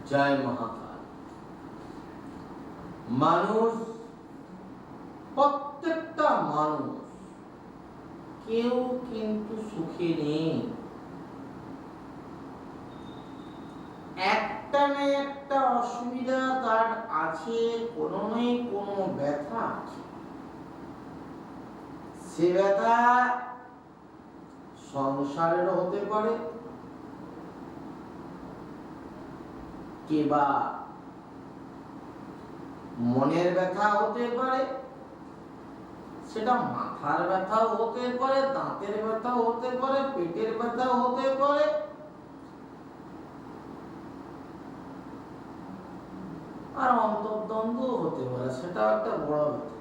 জয় মহাকাল। মানুষ, প্রত্যেকটা মানুষ কেউ কিন্তু সুখে নেই। একটা না একটা অসুবিধা তার আছে, কোনো নেই কোনো ব্যথা আছে। সে ব্যথা সংসারের হতে পারে, কিংবা মনের ব্যথা হতে পারে, সেটা মাথার ব্যথাও হতে পারে, দাঁতের ব্যথাও হতে পারে, পেটের ব্যথাও হতে পারে, আর অন্তর্দ্বন্দ্ব হতে পারে, সেটা একটা বড় ব্যথা।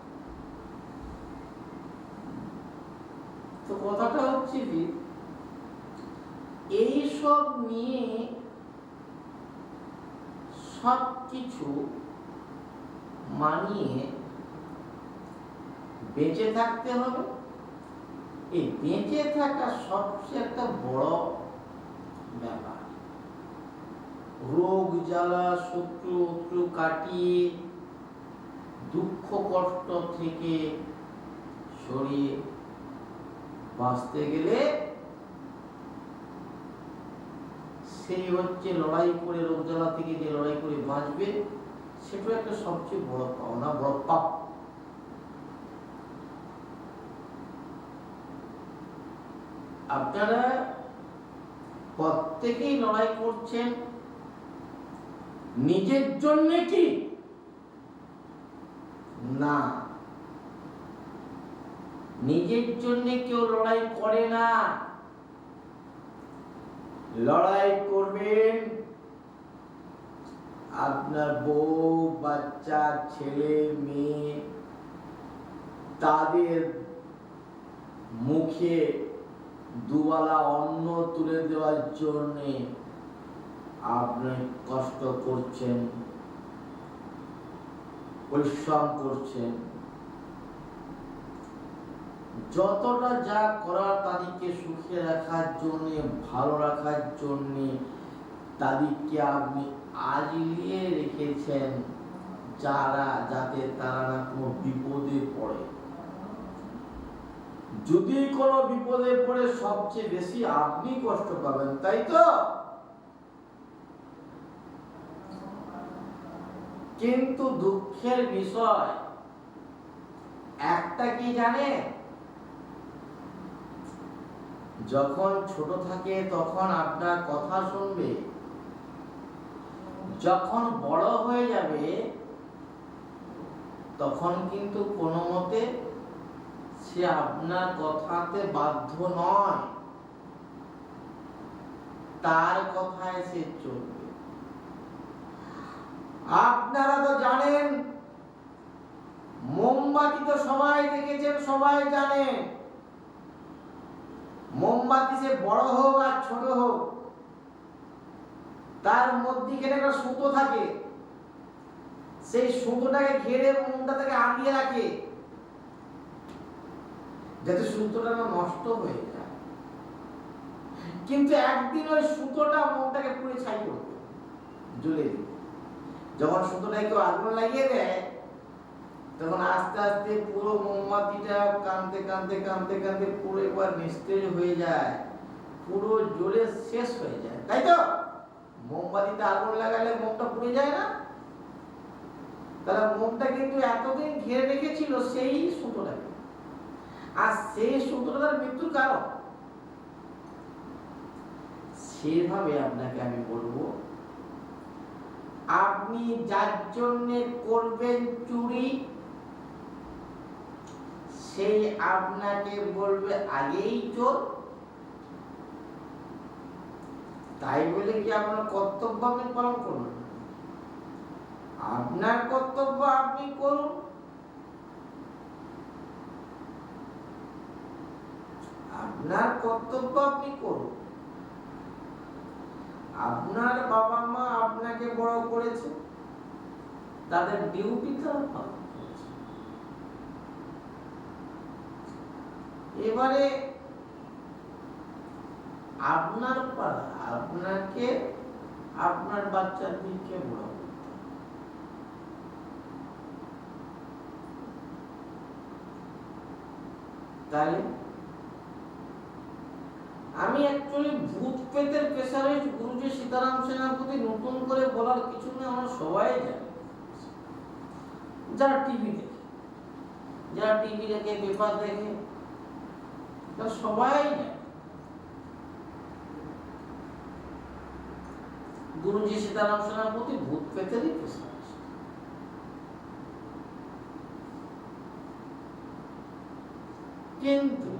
তো কথাটা হচ্ছে যে এই সব নিয়ে সবকিছু মানিয়ে বেঁচে থাকতে হবে। এই বেঁচে থাকা সবচেয়ে একটা বড় ব্যাপার। রোগ জ্বালা শত্রু কাটিয়ে, দুঃখ কষ্ট থেকে সরিয়ে বাঁচতে গেলে সেই হচ্ছে লড়াই করে, রোগ জ্বালা থেকে যে লড়াই করে বাঁচবে, সেটা একটা সবচেয়ে বড় পাওনা, বড় পাপ। আপনারা প্রত্যেকেই লড়াই করছেন নিজের জন্য কি না, নিজের জন্য কেউ লড়াই করে না। লড়াই করবেন আপনার বউ বাচ্চা, ছেলে মেয়ে, তাদের মুখে দুবেলা অন্ন তুলে দেওয়ার জন্য আপনি কষ্ট করছেন, পরিশ্রম করছেন। যতটা যা করার তাদেরকে সুখে রাখার জন্য, ভালো রাখার জন্য তাদেরকে আপনি আগলিয়ে রেখেছেন, যাতে তারা না কোনো বিপদে পড়ে। যদি কোনো বিপদে পড়ে সবচেয়ে বেশি আপনি কষ্ট পাবেন, তাই তো? কিন্তু দুঃখের বিষয় একটা কি জানে, যখন ছোট থাকে তখন আপনার কথা শুনবে, যখন বড় হয়ে যাবে তখন কিন্তু কোনো মতে সে আপনার কথাতে বাধ্য নয়, তার কথায় সে চলবে। আপনারা তো জানেন, মোমবাতি তো সবাই দেখেছেন, সবাই জানেন, মোমবাতি সে বড় হোক আর ছোট হোক, তার মধ্যিখানে একটা সুতো থাকে, সেই সুতোটাকে ঘিরে মোমটা থেকে আটকে রাখে, যাতে সুতোটা নষ্ট হয়ে যায়। কিন্তু একদিন ওই সুতোটা মোমটাকে পুড়ে ছাই করবে, জ্বলে দিবে। যখন সুতোটাকে কেউ আগুন লাগিয়ে দেয়, তখন আস্তে আস্তে পুরো মোমবাতিটা কাঁদতে কাঁদতে কাঁদতে কাঁদতে পুরো একবার নিস্তেজ হয়ে যায়, পুরো জ্বলে শেষ হয়ে যায়, তাই তো? মোমবাতিতে আগুন লাগালে মোমটা পুড়ে যায় না? তারা মোমটা কিন্তু এতদিন ঘিরে রেখেছিল সেই সুতোটাকে, আর সেই সুতোটা তার মৃত্যুর কারণ। সেভাবে আপনাকে আমি বলবো, আপনি যার জন্য করবেন চুরি, সেই আপনাকে বলবে আগেই চোর। তাই বলে কি আপনার কর্তব্য আপনি পালন করবেন? আপনার কর্তব্য আপনি করুন, আপনার কর্তব্য আপনি করুন। আপনার বাবা মা আপনাকে বড় করেছে, তাদের ডিউটি তারা পালন করেছে। এবারে আপনার পালা, আপনাকে আপনার বাচ্চার দিকে বড় করতে। তাহলে আমি অ্যাকচুয়ালি ভূত প্রেতের স্পেশালিস্ট গুরুজি সীতারাম সেনাপতি নতুন করে বলার কিছু নেই, আমরা সবাই জানি। যারা টিভি দেখে পেপার দেখে তারা সবাই জানে গুরুজি সীতারাম সেনাপতি ভূত প্রেতেরই স্পেশালিস্ট। কিন্তু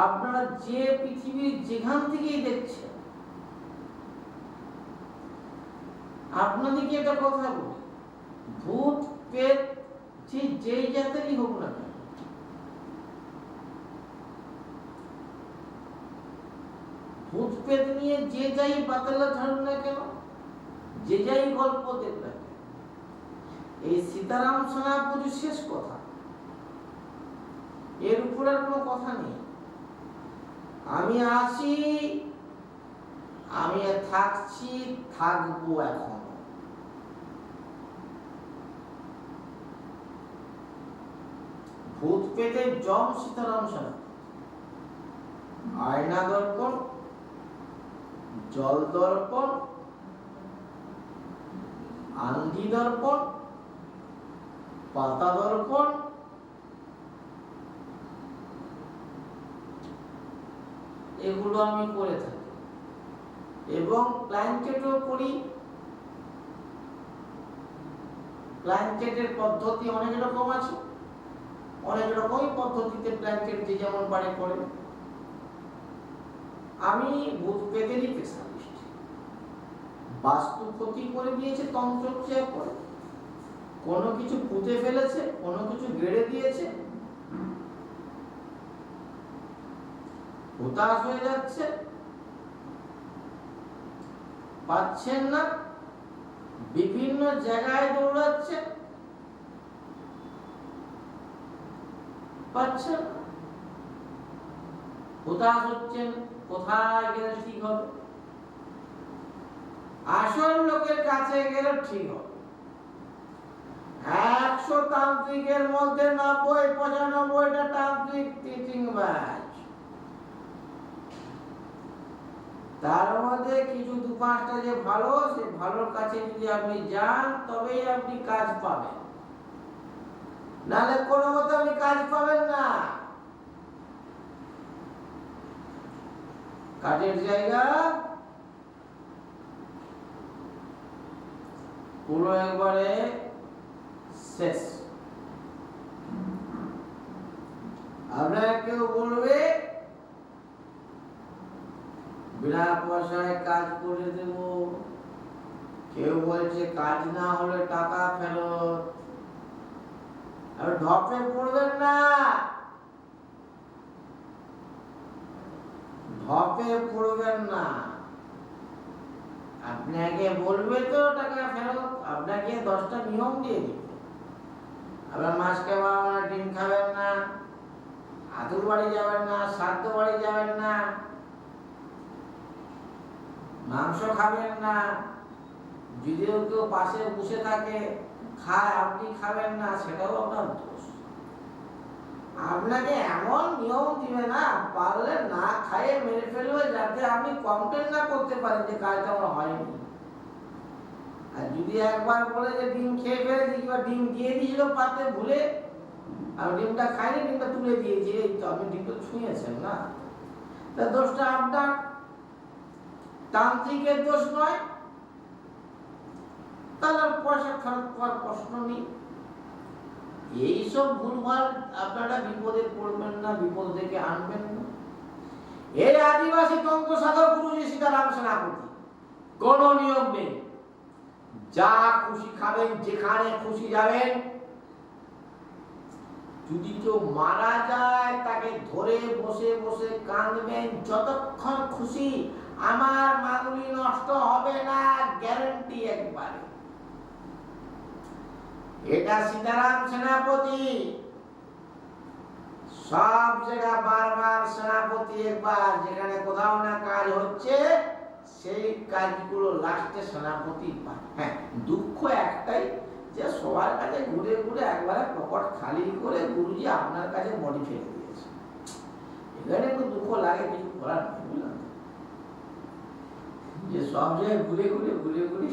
আপনারা যে পৃথিবীর যেখান থেকেই দেখছেন, আপনাদেরকে একটা কথা বলি, ভূত প্রেত যেই জাতেরই হোক না কেন, ভূত প্রেত নিয়ে যে যাই বাতালা ঝাড়ুন না কেন, যে যাই গল্প দেন না কেন, এই সীতারাম সেনাপতি শেষ কথা, এর উপর আর কোনো কথা নেই। আমি আছি, আমি থাকছি, থাকবো এখন। ভূত পেতে জম সীতারাম সেনাপতি, আয়না দর্পণ, জল দর্পণ, আন্ধি দর্পণ, পাতা দর্পণ, এগুলো আমি করে থাকি এবং প্ল্যাঙ্কেটও করি। প্ল্যাঙ্কেটের পদ্ধতি অনেক রকম আছে, অনেক রকমই পদ্ধতিতে প্ল্যাঙ্কেট যে যেমন পারে করে। আমি ভূত প্রেতেরই স্পেশালিস্ট। বাস্তু ক্ষতি করে দিয়েছে তন্ত্রক্রিয়া করে, কোনো কিছু পুঁতে ফেলেছে, কোনো কিছু গেড়ে দিয়েছে, হতাশ হয়ে যাচ্ছে, পাচ্ছেন না, বিভিন্ন জায়গায় দৌড়াচ্ছে, পাচ্ছেন, হতাশ হচ্ছেন, কোথায় গেলে ঠিক হবে? আসল লোকের কাছে গেলে ঠিক হবে। 100 তান্ত্রিকের মধ্যে 90-95টা তান্ত্রিক চিটিংবাজ। তার মধ্যে কিছু 2-5টা যে ভালো, সে ভালোর কাছে যদি আপনি যান তবেই আপনি কাজ পাবেন, নাহলে কোনো মতে আপনি কাজ পাবেন না। কাজের জায়গা পুরো একবারে শেষ। আপনারা কেউ বলবে বিনা পয়সায় কাজ করে দেব, কেউ বলছে কাজ না হলে টাকা ফেরত। আর ঢপে পড়বেন না, ঢপে পড়বেন না। আপনাকে বলবে তো টাকা ফেরত, আপনাকে 10টা নিয়ম দিয়ে দিবে। আবার মাসকে আপনারা ডিম খাবেন না, আতুর বাড়ি যাবেন না, শ্রাদ্ধ বাড়ি যাবেন না, মাংস খাবেন না, যদিও কেউ পাশে বসে থাকে খায়, আপনি খাবেন না, সেটাও আপনার দোষ। আপনাকে এমন নিয়ম দিবে না, পারলে না খাইয়ে মেরে ফেলবে, যাতে আপনি কমপ্লেন না করতে পারেন যে কাজটা আমার হয়নি। আর যদি একবার বলে যে ডিম খেয়ে ফেলেছি, কিংবা ডিম দিয়ে দিয়েছিল পাতে ভুলে, আর ডিমটা খাইনি, ডিমটা তুলে দিয়েছি, এই তো আপনি ডিমটা ছুঁয়েছেন না, তা দোষটা আপনার, তান্ত্রিকের দোষ নয়। তাহলে পয়সা খরচ করার প্রশ্ন নেই। এইসব ভুলভাল আপনারা বিপদে পড়বেন না, বিপদ থেকে আনবেন না। এই আদিবাসী তন্ত্র সাধক গুরুজি সীতারাম সেনাপতি কোনো নিয়ম নেই, যা খুশি খাবেন, যেখানে খুশি যাবেন। যদি কেউ মারা যায় তাকে ধরে বসে বসে কাঁদবেন যতক্ষণ খুশি, আমার মাগুলি নষ্ট হবে না, গ্যারান্টি একবারে। এটা সীতারাম সেনাপতি, সব জায়গা বারবার সেনাপতি একবার, যেখানে কোথাও না কাজ হচ্ছে সেই কাজগুলো লাস্টে সেনাপতি পায়। হ্যাঁ, দুঃখ একটাই যে সবার কাছে ঘুরে ঘুরে একবারে পকেট খালি করে গুরুজি আপনার কাছে বডি ফেলে দিয়েছে। এখানে একটু দুঃখ লাগে, কিছু করার নেই, বুঝলাম যে সব জায়গায় ঘুরে ঘুরে ঘুরে ঘুরে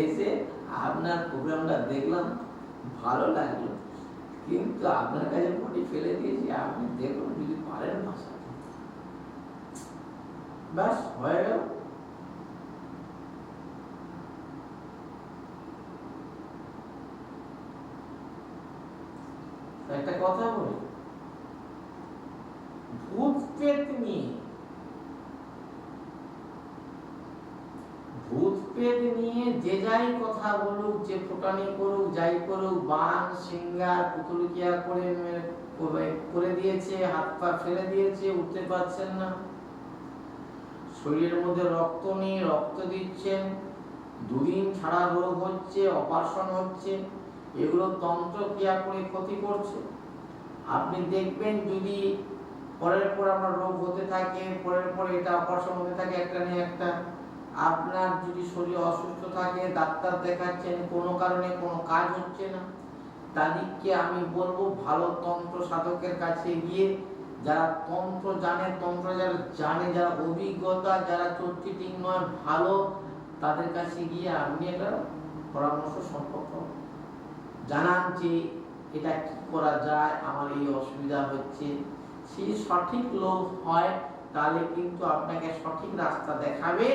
এসে আপনার প্রোগ্রামটা দেখলাম, ভালো লাগলো, কিন্তু আপনার কাছে বডি ফেলে দিয়েছি, আপনি দেখুন যদি পারেন ভাষা ব্যাস হয়ে গেল। একটা কথা বলি, ভূত পেত নিয়ে যে যাই কথা বলুক, যে ফোটানি করুক, যাই করুক, বান সিঙ্গার পুতুলকিয়া করে দিয়েছে, হাত পা ফেলে দিয়েছে, উঠতে পারছেন না, শরীরের মধ্যে রক্ত নেই, রক্ত দিচ্ছেন, দুদিন ছাড়া রোগ হচ্ছে, অপারেশন হচ্ছে, এগুলো তন্ত্র ক্রিয়া করে ক্ষতি করছে। আপনি দেখবেন যদি পরের পর আপনার রোগ হতে থাকে, পরের পর এটা অপারেশন হতে থাকে, একটা নিয়ে একটা, আপনার যদি শরীর অসুস্থ থাকে, ডাক্তার দেখাচ্ছেন, কোনো কারণে কোনো কাজ হচ্ছে না, তাদেরকে আমি বলবো ভালো তন্ত্র সাধকের কাছে গিয়ে, যারা তন্ত্র জানে, যারা অভিজ্ঞতা, যারা চর্চিটিং নয় ভালো, তাদের কাছে গিয়ে আপনি একটা পরামর্শ সম্পর্ক জানান যে এটা কি করা যায়, আমার এই অসুবিধা হচ্ছে। সেই সঠিক লোক হয় তাহলে কিন্তু আপনাকে সঠিক রাস্তা দেখাবে।